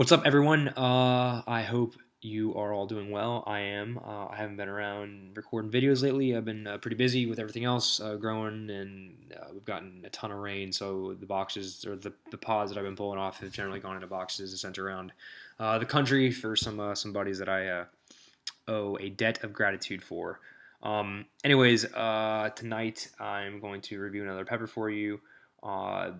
What's up, everyone? I hope you are all doing well. I am. I haven't been around recording videos lately. I've been pretty busy with everything else growing, and we've gotten a ton of rain. So the boxes or the pods that I've been pulling off have generally gone into boxes and sent around the country for some buddies that I owe a debt of gratitude for. Tonight I'm going to review another pepper for you. Uh,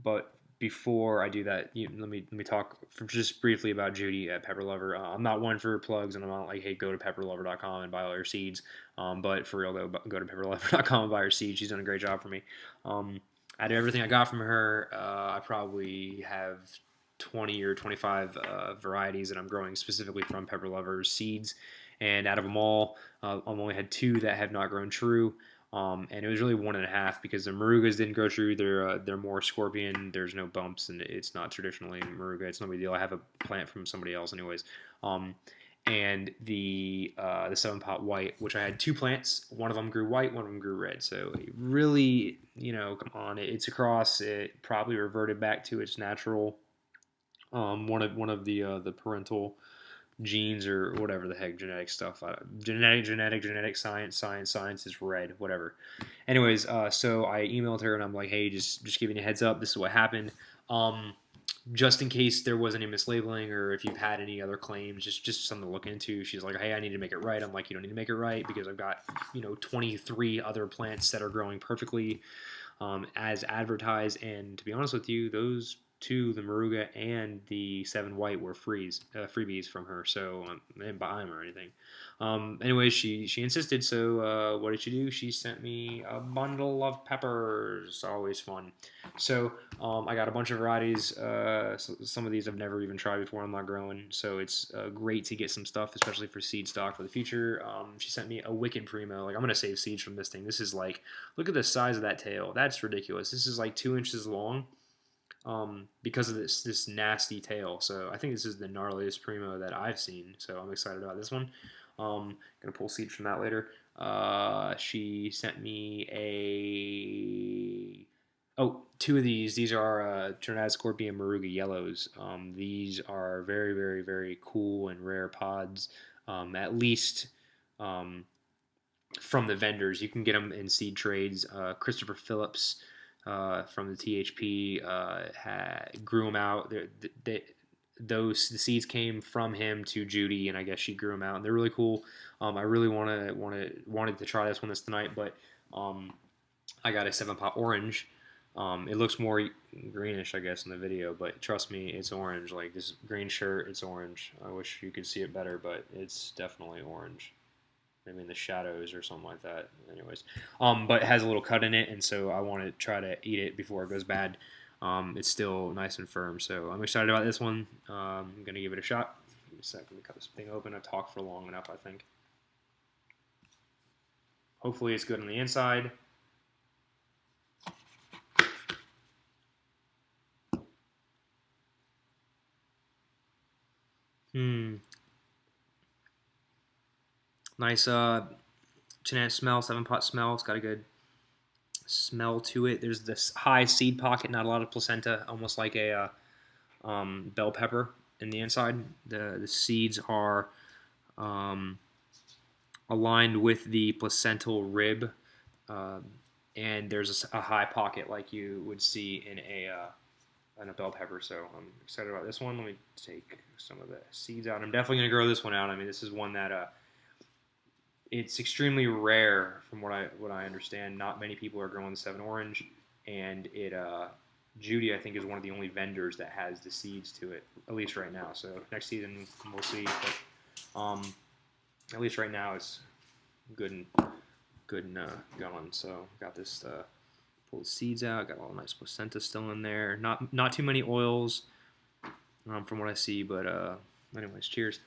but before I do that, let me talk just briefly about Judy at Pepper Lover. I'm not one for plugs, and I'm not like, hey, go to pepperlover.com and buy all your seeds. But for real, go to pepperlover.com and buy her seeds. She's done a great job for me. Out of everything I got from her, I probably have 20 or 25 varieties that I'm growing specifically from Pepper Lover's seeds. And out of them all, I've only had two that have not grown true. And it was really 1.5 because the marugas didn't grow true. They're more scorpion. There's no bumps, and it's not traditionally maruga. It's no big deal. I have a plant from somebody else, anyways. And the 7-pot white, which I had two plants. One of them grew white, one of them grew red. So it really, come on, it's a cross. It probably reverted back to its natural. One of the parental genes or whatever the heck genetic stuff. Genetic science is red, whatever. Anyways, so I emailed her and I'm like, hey, just giving you a heads up. This is what happened. Just in case there was any mislabeling or if you've had any other claims, just something to look into. She's like, hey, I need to make it right. I'm like, you don't need to make it right because I've got 23 other plants that are growing perfectly as advertised. And to be honest with you, those two, the Maruga and the 7 White, were freebies from her, so I didn't buy them or anything. Anyways, she insisted, so what did she do? She sent me a bundle of peppers, always fun. So I got a bunch of varieties. Some of these I've never even tried before. I'm not growing, so it's great to get some stuff, especially for seed stock for the future. She sent me a Wicked Primo. Like, I'm gonna save seeds from this thing. This is like, look at the size of that tail. That's ridiculous. This is like 2 inches long because of this nasty tail. So I think this is the gnarliest Primo that I've seen. So I'm excited about this one. Gonna pull seeds from that later. She sent me two of these. These are Trinidad Scorpion Maruga Yellows. These are very, very, very cool and rare pods. At least from the vendors. You can get them in seed trades. Christopher Phillips from the THP grew them out. The seeds came from him to Judy, and I guess she grew them out, and they're really cool. I really wanted to try this one tonight, but I got a 7-pot orange. It looks more greenish, I guess, in the video, but trust me, it's orange. Like this green shirt, it's orange. I wish you could see it better, but it's definitely orange. Maybe in the shadows or something like that. Anyways, but it has a little cut in it, and so I want to try to eat it before it goes bad. It's still nice and firm, so I'm excited about this one. I'm gonna give it a shot. Give me a second to cut this thing open. I've talked for long enough, I think. Hopefully, it's good on the inside. Nice Jeanette smell, 7-pot smell. It's got a good smell to it. There's this high seed pocket, not a lot of placenta, almost like a bell pepper in the inside. The seeds are aligned with the placental rib, and there's a high pocket like you would see in a bell pepper. So I'm excited about this one. Let me take some of the seeds out. I'm definitely going to grow this one out. I mean, this is one that it's extremely rare from what I understand. Not many people are growing the 7 Orange, and Judy, I think, is one of the only vendors that has the seeds to it, at least right now. So next season we'll see, but at least right now it's good and going. So got this pull the seeds out. Got all nice placenta still in there. Not too many oils from what I see, but anyways, cheers.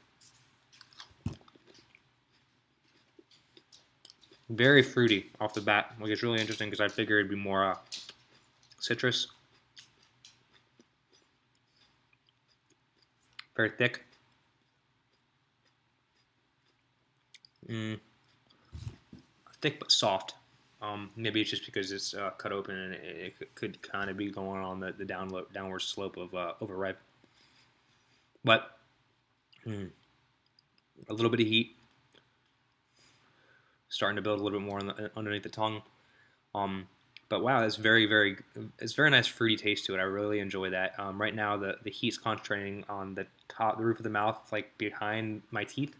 Very fruity off the bat. Like, it's really interesting because I figured it'd be more citrus. Very thick. Thick but soft. Maybe it's just because it's cut open and it could kind of be going on the downward slope of overripe. but a little bit of heat, starting to build a little bit more underneath the tongue. But wow, it's very nice fruity taste to it. I really enjoy that. Right now, the heat's concentrating on the roof of the mouth, like behind my teeth.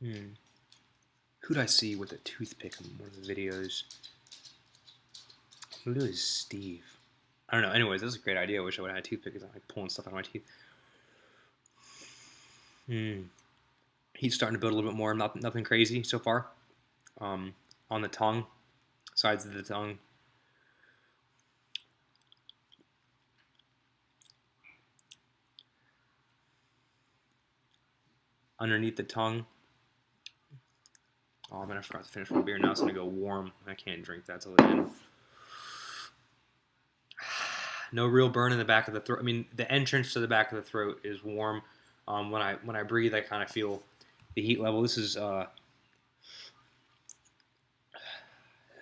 Who'd I see with a toothpick in one of the videos? Who is Steve? I don't know. Anyways, this is a great idea. I wish I would have had a toothpick because I'm like pulling stuff out of my teeth. He's starting to build a little bit more. Nothing crazy so far. On the tongue, sides of the tongue. Underneath the tongue. Oh man, I forgot to finish my beer. Now it's gonna go warm. I can't drink that till the end. No real burn in the back of the throat. I mean, the entrance to the back of the throat is warm. When I breathe, I kind of feel the heat level. This is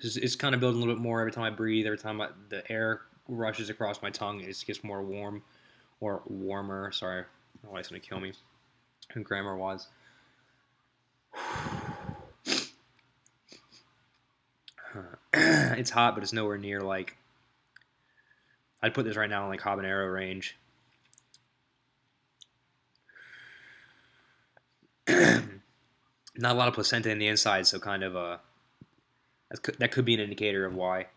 it's kind of building a little bit more every time I breathe. Every time the air rushes across my tongue, it just gets more warm or warmer. Sorry, my wife's gonna kill me. Grammar wise. It's hot, but it's nowhere near like. I'd put this right now in like habanero range. Not a lot of placenta in the inside, so kind of that could be an indicator of why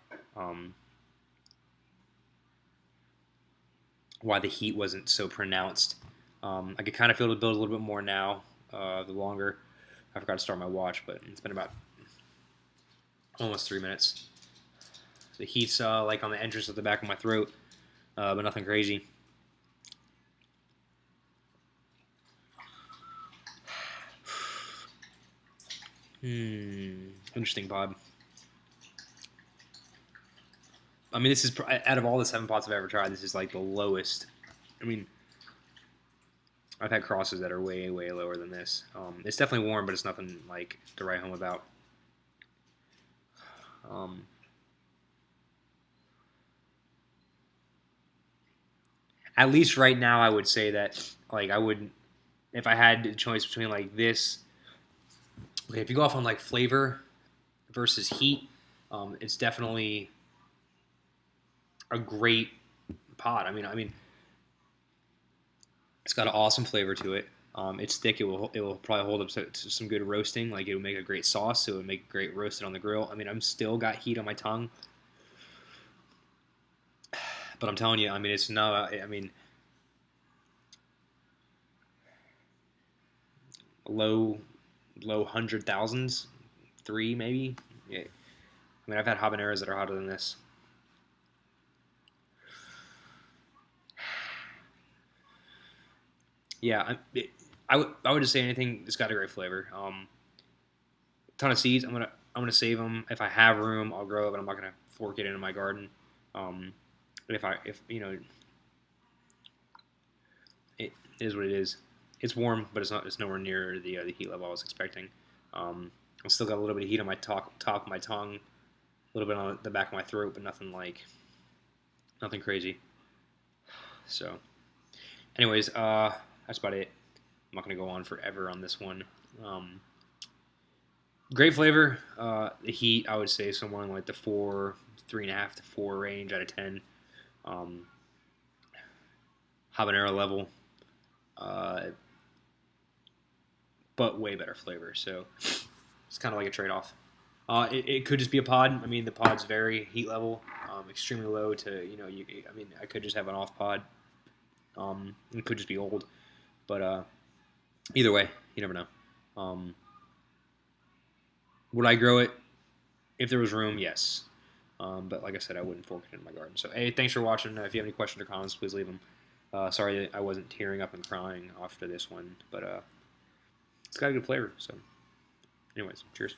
the heat wasn't so pronounced. I could kind of feel it build a little bit more now. The longer, I forgot to start my watch, but it's been about almost 3 minutes. The heat's like on the entrance of the back of my throat, but nothing crazy. Interesting, Bob. I mean, this is out of all the 7 pots I've ever tried, this is like the lowest. I mean, I've had crosses that are way lower than this. It's definitely warm, but it's nothing like to write home about. At least right now, I would say that like I would, if I had a choice between like this. Okay, if you go off on like flavor versus heat, it's definitely a great pot. I mean, it's got an awesome flavor to it. It's thick. It will probably hold up to some good roasting. Like it would make a great sauce. So it would make great roasted on the grill. I mean, I'm still got heat on my tongue, but I'm telling you, I mean, it's not. I mean, low 100,000s, 3 maybe. Yeah. I mean, I've had habaneros that are hotter than this. Yeah, I would just say anything. It's got a great flavor. Ton of seeds. I'm gonna save them. If I have room, I'll grow it, but I'm not gonna fork it into my garden. If you know, it is what it is. It's warm, but it's not. It's nowhere near the heat level I was expecting. I still got a little bit of heat on my top of my tongue, a little bit on the back of my throat, but nothing crazy. So, anyways, that's about it. I'm not gonna go on forever on this one. Great flavor. The heat, I would say somewhere in like the 3.5 to 4 range out of 10. Habanero level, but way better flavor. So it's kind of like a trade-off. It could just be a pod. I mean, the pods vary heat level, extremely low to I mean, I could just have an off pod. It could just be old, but either way, you never know. Would I grow it if there was room? Yes. But like I said, I wouldn't fork it in my garden. So, hey, thanks for watching. If you have any questions or comments, please leave them. Sorry that I wasn't tearing up and crying after this one, but it's got a good flavor. So, anyways, cheers.